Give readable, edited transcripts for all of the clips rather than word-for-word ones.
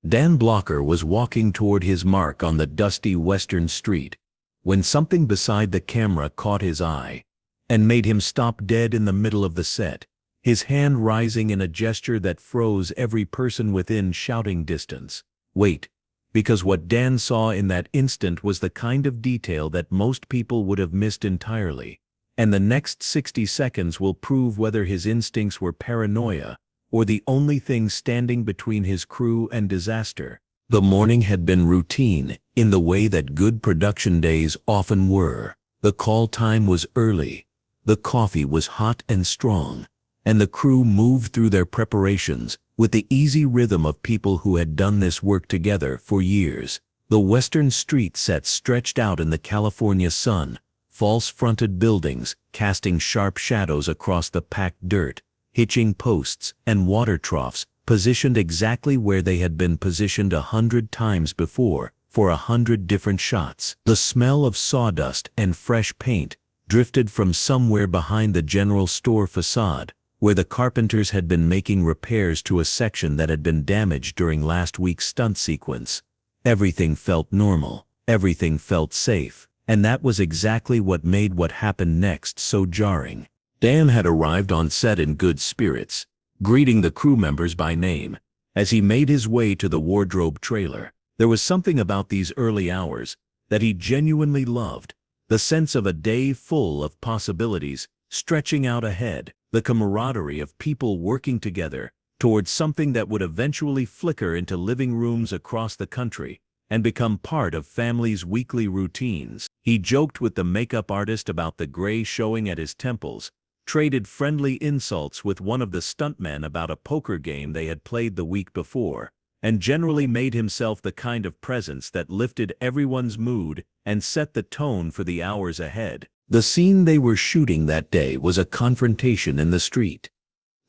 Dan Blocker was walking toward his mark on the dusty western street when something beside the camera caught his eye and made him stop dead in the middle of the set, his hand rising in a gesture that froze every person within shouting distance. Wait, because what Dan saw in that instant was the kind of detail that most people would have missed entirely, and the next 60 seconds will prove whether his instincts were paranoia or the only thing standing between his crew and disaster. The morning had been routine in the way that good production days often were. The call time was early, the coffee was hot and strong, and the crew moved through their preparations with the easy rhythm of people who had done this work together for years. The western street set stretched out in the California sun, false-fronted buildings casting sharp shadows across the packed dirt, hitching posts and water troughs positioned exactly where they had been positioned 100 times before for 100 different shots. The smell of sawdust and fresh paint drifted from somewhere behind the general store facade, where the carpenters had been making repairs to a section that had been damaged during last week's stunt sequence. Everything felt normal, everything felt safe, and that was exactly what made what happened next so jarring. Dan had arrived on set in good spirits, greeting the crew members by name. As he made his way to the wardrobe trailer, there was something about these early hours that he genuinely loved, the sense of a day full of possibilities stretching out ahead, the camaraderie of people working together towards something that would eventually flicker into living rooms across the country and become part of families' weekly routines. He joked with the makeup artist about the gray showing at his temples, traded friendly insults with one of the stuntmen about a poker game they had played the week before, and generally made himself the kind of presence that lifted everyone's mood and set the tone for the hours ahead. The scene they were shooting that day was a confrontation in the street,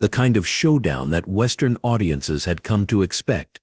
the kind of showdown that Western audiences had come to expect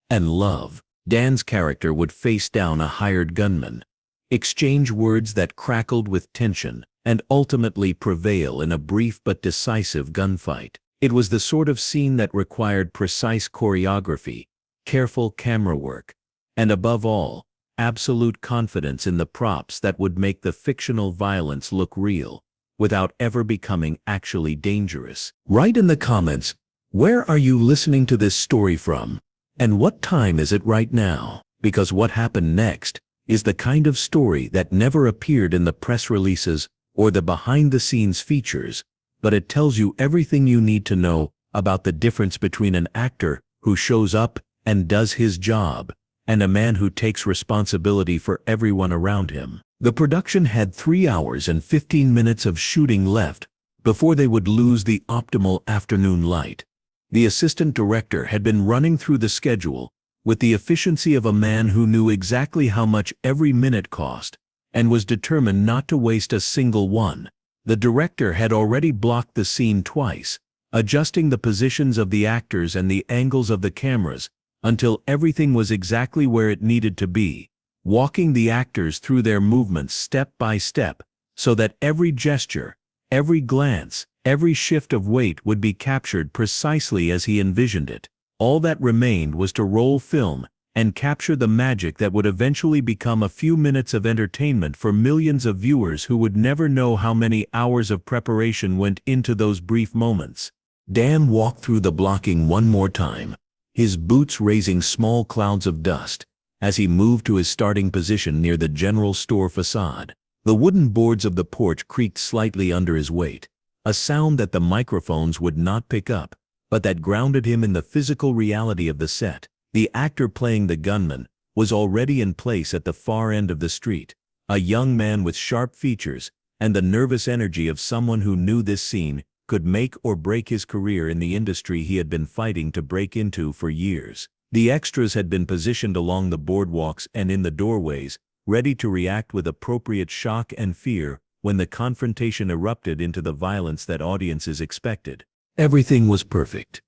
and love. Dan's character would face down a hired gunman, exchange words that crackled with tension, and ultimately prevail in a brief but decisive gunfight. It was the sort of scene that required precise choreography, careful camera work, and above all, absolute confidence in the props that would make the fictional violence look real, without ever becoming actually dangerous. Write in the comments, where are you listening to this story from? And what time is it right now? Because what happened next is the kind of story that never appeared in the press releases or the behind-the-scenes features, but it tells you everything you need to know about the difference between an actor who shows up and does his job and a man who takes responsibility for everyone around him. The production had 3 hours and 15 minutes of shooting left before they would lose the optimal afternoon light. The assistant director had been running through the schedule with the efficiency of a man who knew exactly how much every minute cost and was determined not to waste a single one. The director had already blocked the scene twice, adjusting the positions of the actors and the angles of the cameras until everything was exactly where it needed to be, walking the actors through their movements step by step so that every gesture, every glance, every shift of weight would be captured precisely as he envisioned it. All that remained was to roll film and capture the magic that would eventually become a few minutes of entertainment for millions of viewers who would never know how many hours of preparation went into those brief moments. Dan walked through the blocking one more time, his boots raising small clouds of dust as he moved to his starting position near the general store facade. The wooden boards of the porch creaked slightly under his weight, a sound that the microphones would not pick up, but that grounded him in the physical reality of the set. The actor playing the gunman was already in place at the far end of the street, a young man with sharp features and the nervous energy of someone who knew this scene could make or break his career in the industry he had been fighting to break into for years. The extras had been positioned along the boardwalks and in the doorways, ready to react with appropriate shock and fear when the confrontation erupted into the violence that audiences expected. Everything was perfect.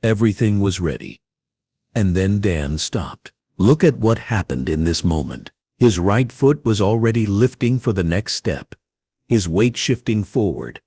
Everything was ready. And then Dan stopped. Look at what happened in this moment. His right foot was already lifting for the next step, his weight shifting forward,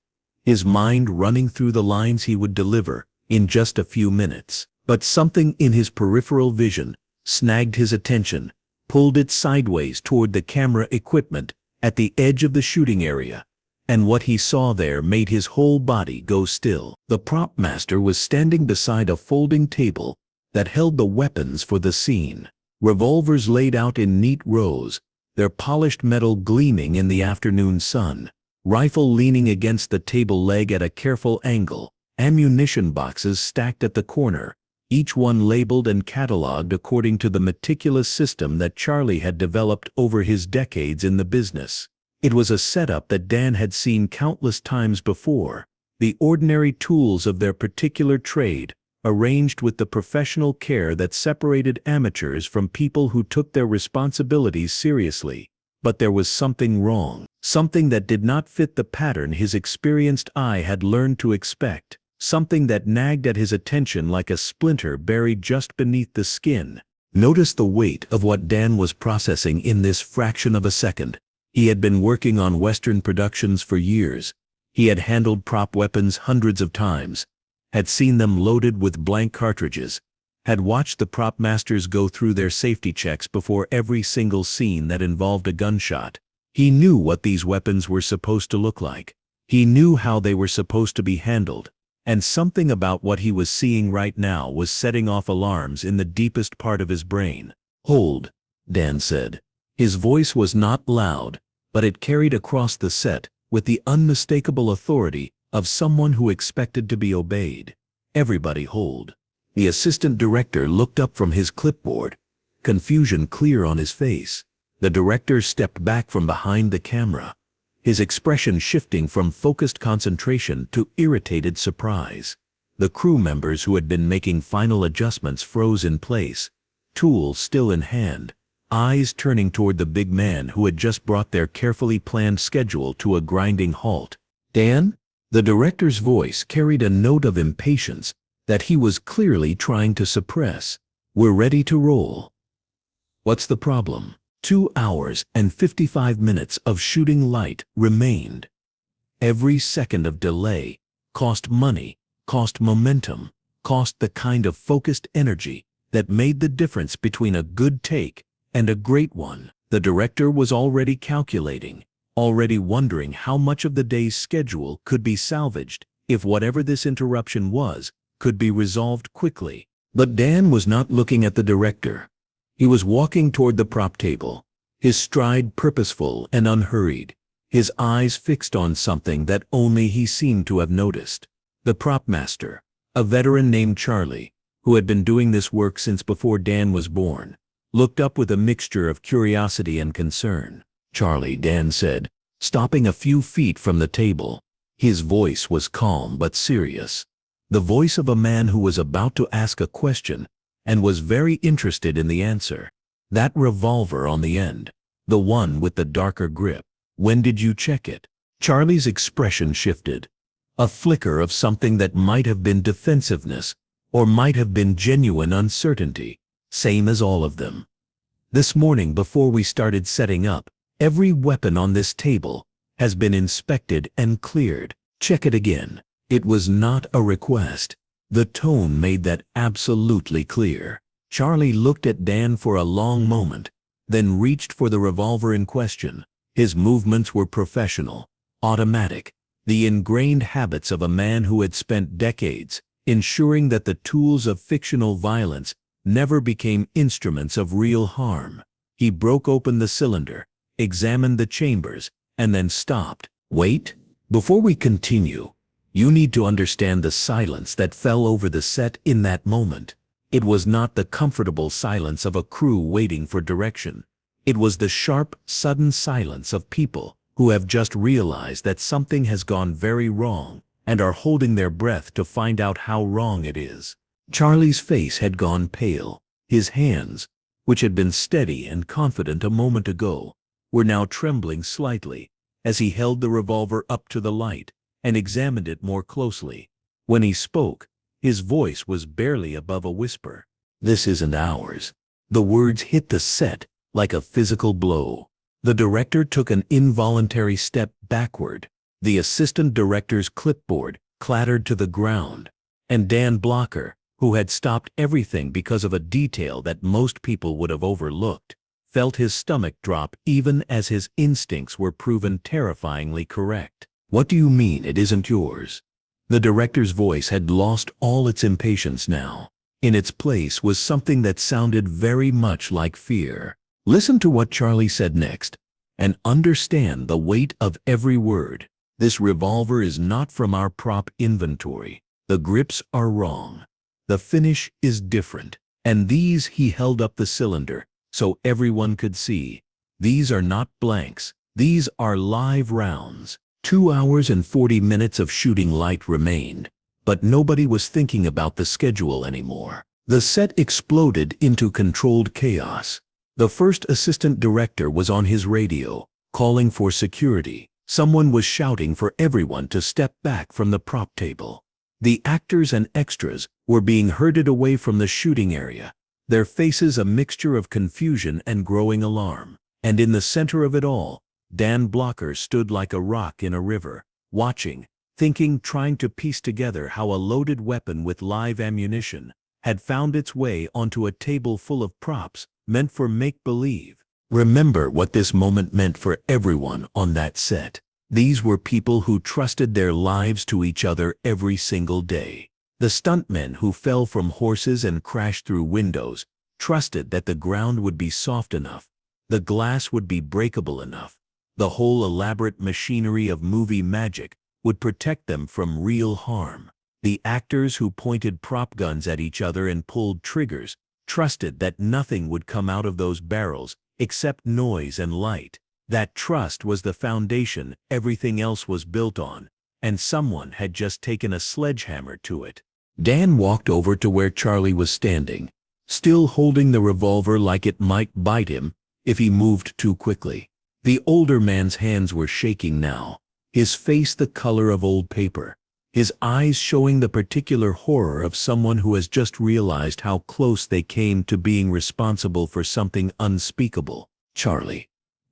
his mind running through the lines he would deliver in just a few minutes. But something in his peripheral vision snagged his attention, pulled it sideways toward the camera equipment at the edge of the shooting area, and what he saw there made his whole body go still. The prop master was standing beside a folding table that held the weapons for the scene. Revolvers laid out in neat rows, their polished metal gleaming in the afternoon sun. Rifle leaning against the table leg at a careful angle. Ammunition boxes stacked at the corner, each one labeled and cataloged according to the meticulous system that Charlie had developed over his decades in the business. It was a setup that Dan had seen countless times before, the ordinary tools of their particular trade, arranged with the professional care that separated amateurs from people who took their responsibilities seriously. But there was something wrong, something that did not fit the pattern his experienced eye had learned to expect, something that nagged at his attention like a splinter buried just beneath the skin. Notice the weight of what Dan was processing in this fraction of a second. He had been working on Western productions for years. He had handled prop weapons hundreds of times, had seen them loaded with blank cartridges, had watched the prop masters go through their safety checks before every single scene that involved a gunshot. He knew what these weapons were supposed to look like. He knew how they were supposed to be handled. And something about what he was seeing right now was setting off alarms in the deepest part of his brain. "Hold," Dan said. His voice was not loud, but it carried across the set with the unmistakable authority of someone who expected to be obeyed. "Everybody hold." The assistant director looked up from his clipboard, confusion clear on his face. The director stepped back from behind the camera, his expression shifting from focused concentration to irritated surprise. The crew members who had been making final adjustments froze in place, tools still in hand, eyes turning toward the big man who had just brought their carefully planned schedule to a grinding halt. "Dan?" The director's voice carried a note of impatience that he was clearly trying to suppress. "We're ready to roll." "What's the problem?" 2 hours and 55 minutes of shooting light remained. Every second of delay cost money, cost momentum, cost the kind of focused energy that made the difference between a good take and a great one. The director was already calculating, already wondering how much of the day's schedule could be salvaged if whatever this interruption was could be resolved quickly. But Dan was not looking at the director. He was walking toward the prop table, his stride purposeful and unhurried, his eyes fixed on something that only he seemed to have noticed. The prop master, a veteran named Charlie, who had been doing this work since before Dan was born, looked up with a mixture of curiosity and concern. "Charlie," Dan said, stopping a few feet from the table. His voice was calm but serious, the voice of a man who was about to ask a question and was very interested in the answer. "That revolver on the end, the one with the darker grip, when did you check it?" Charlie's expression shifted, a flicker of something that might have been defensiveness or might have been genuine uncertainty, same as all of them. "This morning before we started setting up, every weapon on this table has been inspected and cleared. Check it again." It was not a request. The tone made that absolutely clear. Charlie looked at Dan for a long moment, then reached for the revolver in question. His movements were professional, automatic, the ingrained habits of a man who had spent decades ensuring that the tools of fictional violence never became instruments of real harm. He broke open the cylinder, examined the chambers, and then stopped. "Wait, before we continue, you need to understand the silence that fell over the set in that moment. It was not the comfortable silence of a crew waiting for direction. It was the sharp, sudden silence of people who have just realized that something has gone very wrong and are holding their breath to find out how wrong it is." Charlie's face had gone pale. His hands, which had been steady and confident a moment ago, were now trembling slightly as he held the revolver up to the light and examined it more closely. When he spoke, his voice was barely above a whisper. "This isn't ours." The words hit the set like a physical blow. The director took an involuntary step backward. The assistant director's clipboard clattered to the ground, and Dan Blocker, who had stopped everything because of a detail that most people would have overlooked, felt his stomach drop even as his instincts were proven terrifyingly correct. "What do you mean it isn't yours?" The director's voice had lost all its impatience now. In its place was something that sounded very much like fear. Listen to what Charlie said next, and understand the weight of every word. "This revolver is not from our prop inventory. The grips are wrong. The finish is different. And these," he held up the cylinder so everyone could see, "these are not blanks. These are live rounds." 2 hours and 40 minutes of shooting light remained, but nobody was thinking about the schedule anymore. The set exploded into controlled chaos. The first assistant director was on his radio, calling for security. Someone was shouting for everyone to step back from the prop table. The actors and extras were being herded away from the shooting area, their faces a mixture of confusion and growing alarm. And in the center of it all, Dan Blocker stood like a rock in a river, watching, thinking, trying to piece together how a loaded weapon with live ammunition had found its way onto a table full of props meant for make-believe. Remember what this moment meant for everyone on that set. These were people who trusted their lives to each other every single day. The stuntmen who fell from horses and crashed through windows trusted that the ground would be soft enough, the glass would be breakable enough, the whole elaborate machinery of movie magic would protect them from real harm. The actors who pointed prop guns at each other and pulled triggers trusted that nothing would come out of those barrels except noise and light. That trust was the foundation everything else was built on, and someone had just taken a sledgehammer to it. Dan walked over to where Charlie was standing, still holding the revolver like it might bite him if he moved too quickly. The older man's hands were shaking now, his face the color of old paper, his eyes showing the particular horror of someone who has just realized how close they came to being responsible for something unspeakable. "Charlie."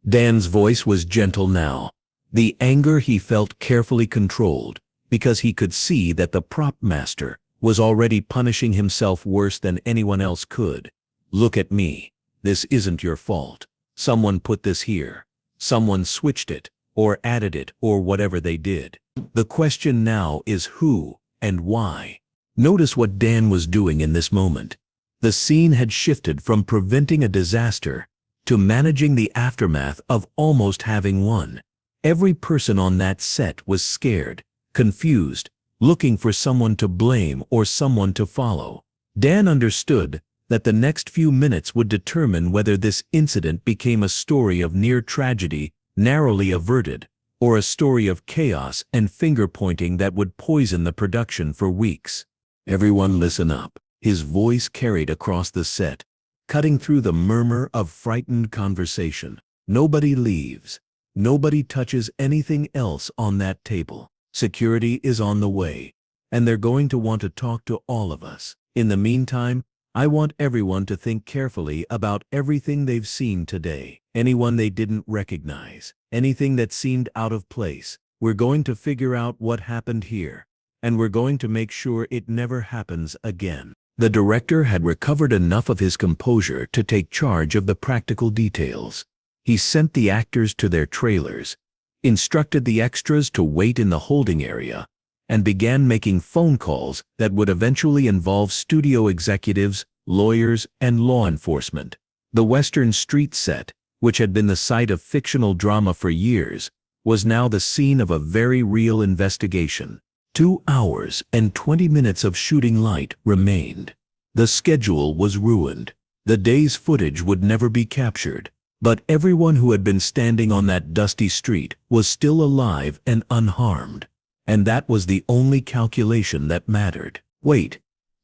Dan's voice was gentle now, the anger he felt carefully controlled, because he could see that the prop master was already punishing himself worse than anyone else could. "Look at me. This isn't your fault. Someone put this here. Someone switched it, or added it, or whatever they did. The question now is who and why." Notice what Dan was doing in this moment. The scene had shifted from preventing a disaster to managing the aftermath of almost having one. Every person on that set was scared, confused, looking for someone to blame or someone to follow. Dan understood that the next few minutes would determine whether this incident became a story of near tragedy, narrowly averted, or a story of chaos and finger-pointing that would poison the production for weeks. "Everyone listen up," his voice carried across the set, cutting through the murmur of frightened conversation. "Nobody leaves. Nobody touches anything else on that table. Security is on the way, and they're going to want to talk to all of us. In the meantime, I want everyone to think carefully about everything they've seen today. Anyone they didn't recognize, anything that seemed out of place. We're going to figure out what happened here, and we're going to make sure it never happens again." The director had recovered enough of his composure to take charge of the practical details. He sent the actors to their trailers, instructed the extras to wait in the holding area, and began making phone calls that would eventually involve studio executives, lawyers, and law enforcement. The Western Street set, which had been the site of fictional drama for years, was now the scene of a very real investigation. 2 hours and 20 minutes of shooting light remained. The schedule was ruined. The day's footage would never be captured. But everyone who had been standing on that dusty street was still alive and unharmed. And that was the only calculation that mattered. Wait,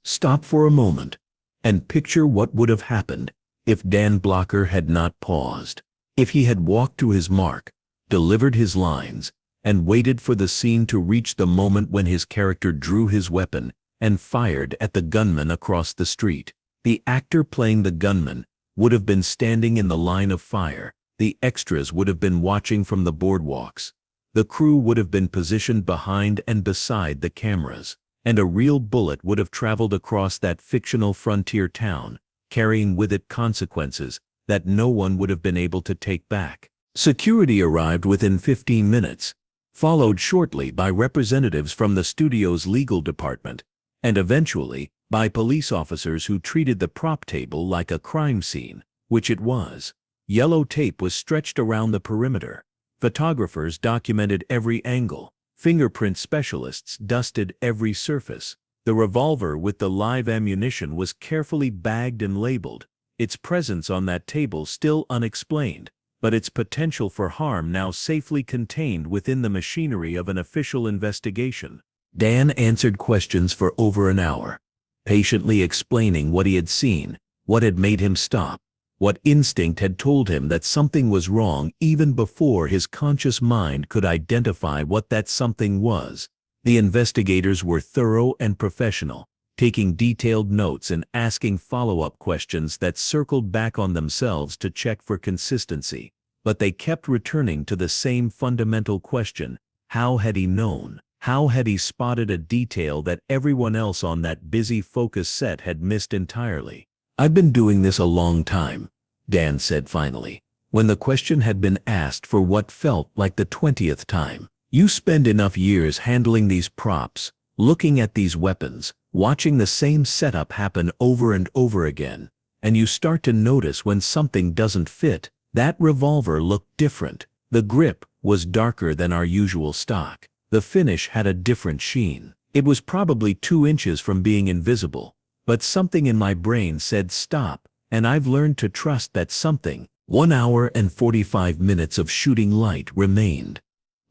stop for a moment, and picture what would have happened if Dan Blocker had not paused. If he had walked to his mark, delivered his lines, and waited for the scene to reach the moment when his character drew his weapon and fired at the gunman across the street. The actor playing the gunman would have been standing in the line of fire. The extras would have been watching from the boardwalks. The crew would have been positioned behind and beside the cameras. and a real bullet would have traveled across that fictional frontier town, carrying with it consequences that no one would have been able to take back. Security arrived within 15 minutes, followed shortly by representatives from the studio's legal department, and eventually by police officers who treated the prop table like a crime scene, which it was. Yellow tape was stretched around the perimeter. Photographers documented every angle. Fingerprint specialists dusted every surface. The revolver with the live ammunition was carefully bagged and labeled, its presence on that table still unexplained, but its potential for harm now safely contained within the machinery of an official investigation. Dan answered questions for over an hour, patiently explaining what he had seen, what had made him stop, what instinct had told him that something was wrong even before his conscious mind could identify what that something was. The investigators were thorough and professional, taking detailed notes and asking follow-up questions that circled back on themselves to check for consistency. But they kept returning to the same fundamental question: how had he known? How had he spotted a detail that everyone else on that busy focus set had missed entirely? "I've been doing this a long time," Dan said finally, when the question had been asked for what felt like the 20th time. "You spend enough years handling these props, looking at these weapons, watching the same setup happen over and over again, and you start to notice when something doesn't fit. That revolver looked different. The grip was darker than our usual stock. The finish had a different sheen. It was probably 2 inches from being invisible, but something in my brain said stop, and I've learned to trust that something." 1 hour and 45 minutes of shooting light remained.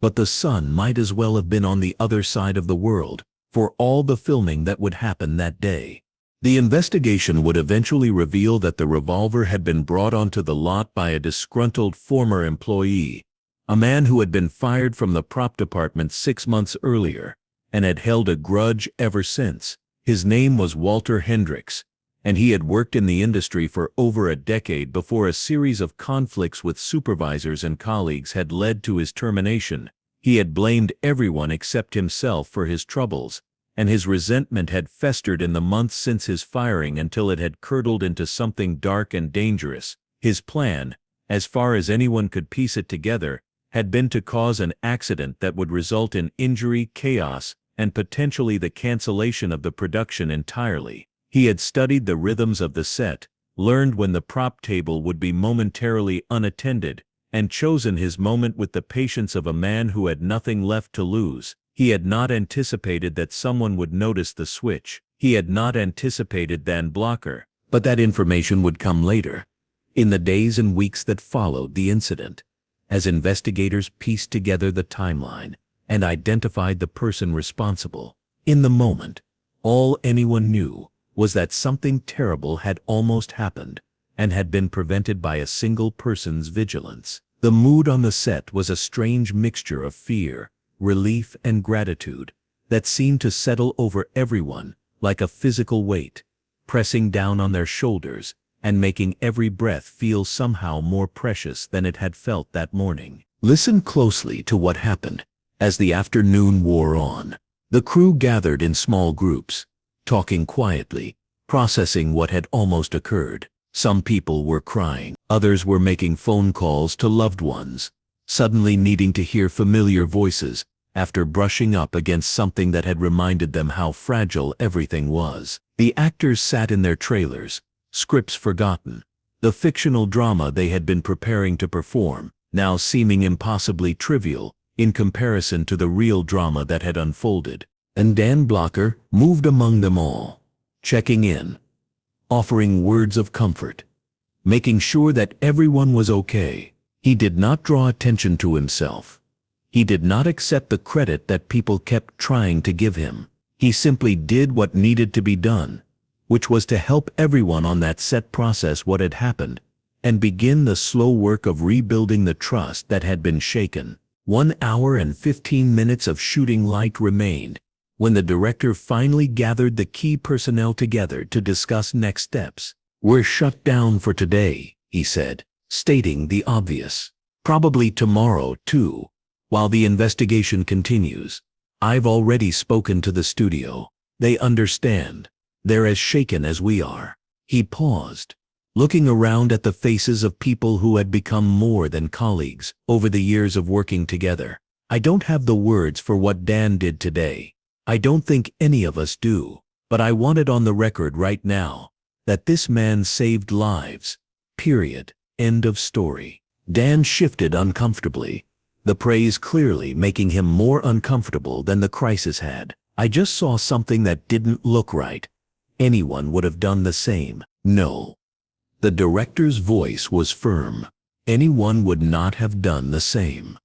But the sun might as well have been on the other side of the world for all the filming that would happen that day. The investigation would eventually reveal that the revolver had been brought onto the lot by a disgruntled former employee, a man who had been fired from the prop department 6 months earlier and had held a grudge ever since. His name was Walter Hendricks, and he had worked in the industry for over a decade before a series of conflicts with supervisors and colleagues had led to his termination. He had blamed everyone except himself for his troubles, and his resentment had festered in the months since his firing until it had curdled into something dark and dangerous. His plan, as far as anyone could piece it together, had been to cause an accident that would result in injury, chaos, and potentially the cancellation of the production entirely. He had studied the rhythms of the set, learned when the prop table would be momentarily unattended, and chosen his moment with the patience of a man who had nothing left to lose. He had not anticipated that someone would notice the switch. He had not anticipated the blocker. But that information would come later, in the days and weeks that followed the incident, as investigators pieced together the timeline and identified the person responsible. In the moment, all anyone knew was that something terrible had almost happened and had been prevented by a single person's vigilance. The mood on the set was a strange mixture of fear, relief, and gratitude that seemed to settle over everyone like a physical weight, pressing down on their shoulders and making every breath feel somehow more precious than it had felt that morning. Listen closely to what happened. As the afternoon wore on, the crew gathered in small groups, talking quietly, processing what had almost occurred. Some people were crying, others were making phone calls to loved ones, suddenly needing to hear familiar voices after brushing up against something that had reminded them how fragile everything was. The actors sat in their trailers, scripts forgotten, the fictional drama they had been preparing to perform, now seeming impossibly trivial in comparison to the real drama that had unfolded. And Dan Blocker moved among them all, checking in, offering words of comfort, making sure that everyone was okay. He did not draw attention to himself. He did not accept the credit that people kept trying to give him. He simply did what needed to be done, which was to help everyone on that set process what had happened and begin the slow work of rebuilding the trust that had been shaken. 1 hour and 15 minutes of shooting light remained when the director finally gathered the key personnel together to discuss next steps. "We're shut down for today," he said, stating the obvious. "Probably tomorrow, too, while the investigation continues. I've already spoken to the studio. They understand. They're as shaken as we are. He paused, looking around at the faces of people who had become more than colleagues over the years of working together. I don't have the words for what Dan did today. I don't think any of us do. But I want it on the record right now that this man saved lives. Period. End of story. Dan shifted uncomfortably, the praise clearly making him more uncomfortable than the crisis had. I just saw something that didn't look right. Anyone would have done the same. No. The director's voice was firm. Anyone would not have done the same.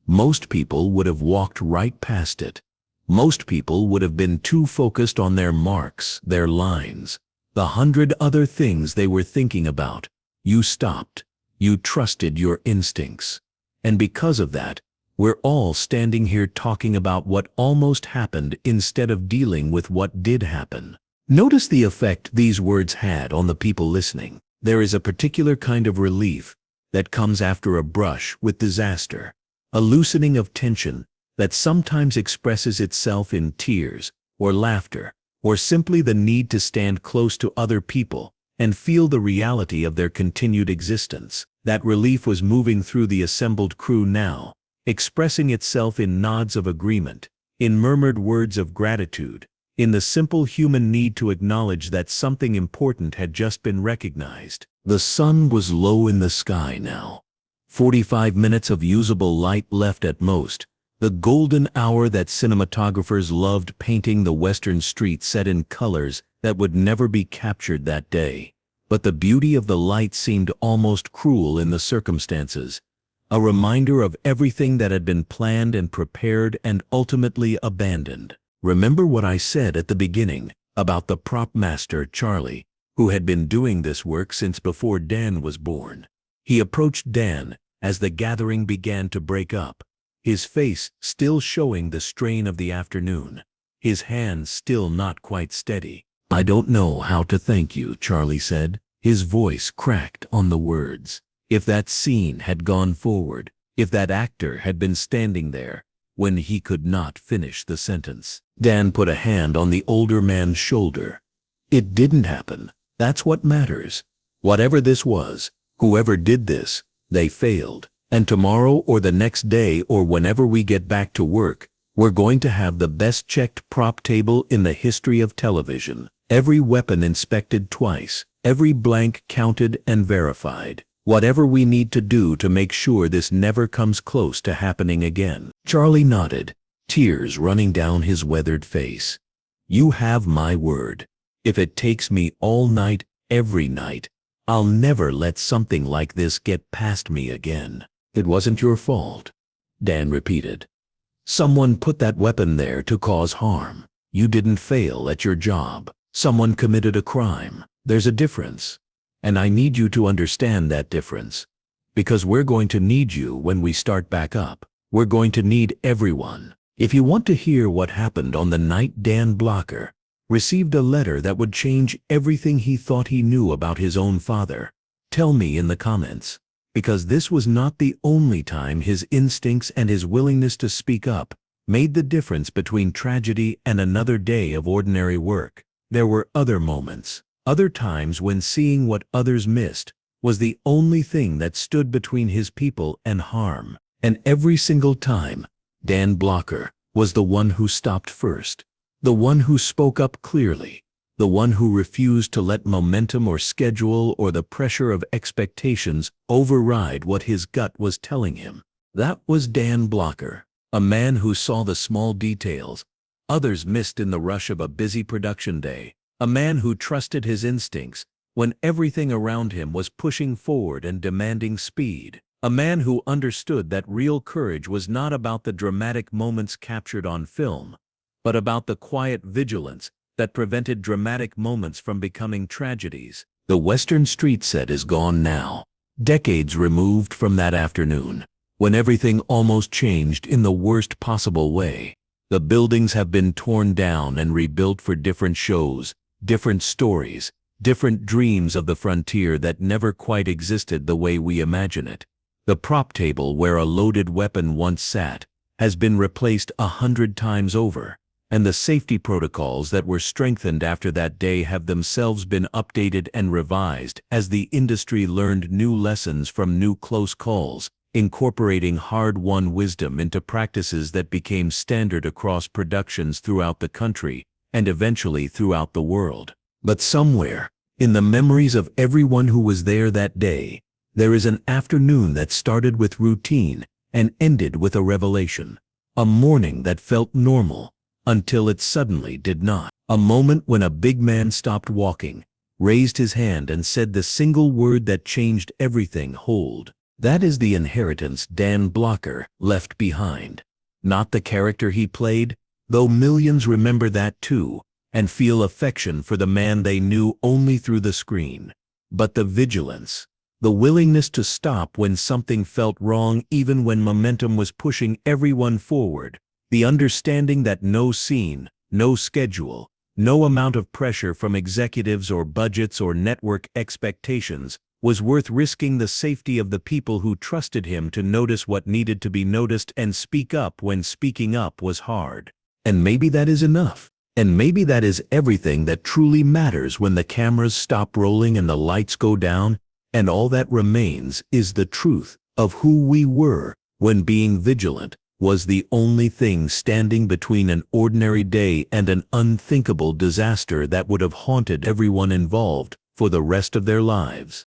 Most people would have walked right past it. Most people would have been too focused on their marks, their lines, the 100 other things they were thinking about. You stopped. You trusted your instincts. And because of that, we're all standing here talking about what almost happened instead of dealing with what did happen. Notice the effect these words had on the people listening. There is a particular kind of relief that comes after a brush with disaster, a loosening of tension that sometimes expresses itself in tears or laughter or simply the need to stand close to other people and feel the reality of their continued existence. That relief was moving through the assembled crew now, expressing itself in nods of agreement, in murmured words of gratitude, in the simple human need to acknowledge that something important had just been recognized. The sun was low in the sky now. 45 minutes of usable light left at most, the golden hour that cinematographers loved painting the western street set in colors that would never be captured that day. But the beauty of the light seemed almost cruel in the circumstances, a reminder of everything that had been planned and prepared and ultimately abandoned. Remember what I said at the beginning about the prop master Charlie, who had been doing this work since before Dan was born. He approached Dan as the gathering began to break up, his face still showing the strain of the afternoon, his hands still not quite steady. "I don't know how to thank you," Charlie said, his voice cracked on the words. If that scene had gone forward, if that actor had been standing there when he could not finish the sentence. Dan put a hand on the older man's shoulder. "It didn't happen. That's what matters. Whatever this was, whoever did this, they failed. And tomorrow or the next day or whenever we get back to work, we're going to have the best checked prop table in the history of television. Every weapon inspected twice, every blank counted and verified. Whatever we need to do to make sure this never comes close to happening again." Charlie nodded, tears running down his weathered face. "You have my word. If it takes me all night, every night, I'll never let something like this get past me again." "It wasn't your fault," Dan repeated. "Someone put that weapon there to cause harm. You didn't fail at your job. Someone committed a crime. There's a difference. And I need you to understand that difference. Because we're going to need you when we start back up. We're going to need everyone. If you want to hear what happened on the night Dan Blocker received a letter that would change everything he thought he knew about his own father, tell me in the comments. Because this was not the only time his instincts and his willingness to speak up made the difference between tragedy and another day of ordinary work. There were other moments, other times when seeing what others missed was the only thing that stood between his people and harm. And every single time, Dan Blocker was the one who stopped first, the one who spoke up clearly, the one who refused to let momentum or schedule or the pressure of expectations override what his gut was telling him. That was Dan Blocker, a man who saw the small details others missed in the rush of a busy production day, a man who trusted his instincts when everything around him was pushing forward and demanding speed, a man who understood that real courage was not about the dramatic moments captured on film, but about the quiet vigilance that prevented dramatic moments from becoming tragedies. The Western Street set is gone now, decades removed from that afternoon, when everything almost changed in the worst possible way. The buildings have been torn down and rebuilt for different shows, different stories, different dreams of the frontier that never quite existed the way we imagine it. The prop table where a loaded weapon once sat has been replaced 100 times over, and the safety protocols that were strengthened after that day have themselves been updated and revised as the industry learned new lessons from new close calls, incorporating hard-won wisdom into practices that became standard across productions throughout the country and eventually throughout the world. But somewhere, in the memories of everyone who was there that day, there is an afternoon that started with routine and ended with a revelation. A morning that felt normal until it suddenly did not. A moment when a big man stopped walking, raised his hand and said the single word that changed everything: hold. That is the inheritance Dan Blocker left behind. Not the character he played, though millions remember that too, and feel affection for the man they knew only through the screen. But the vigilance, the willingness to stop when something felt wrong even when momentum was pushing everyone forward, the understanding that no scene, no schedule, no amount of pressure from executives or budgets or network expectations was worth risking the safety of the people who trusted him to notice what needed to be noticed and speak up when speaking up was hard. And maybe that is enough. And maybe that is everything that truly matters when the cameras stop rolling and the lights go down, and all that remains is the truth of who we were when being vigilant was the only thing standing between an ordinary day and an unthinkable disaster that would have haunted everyone involved for the rest of their lives.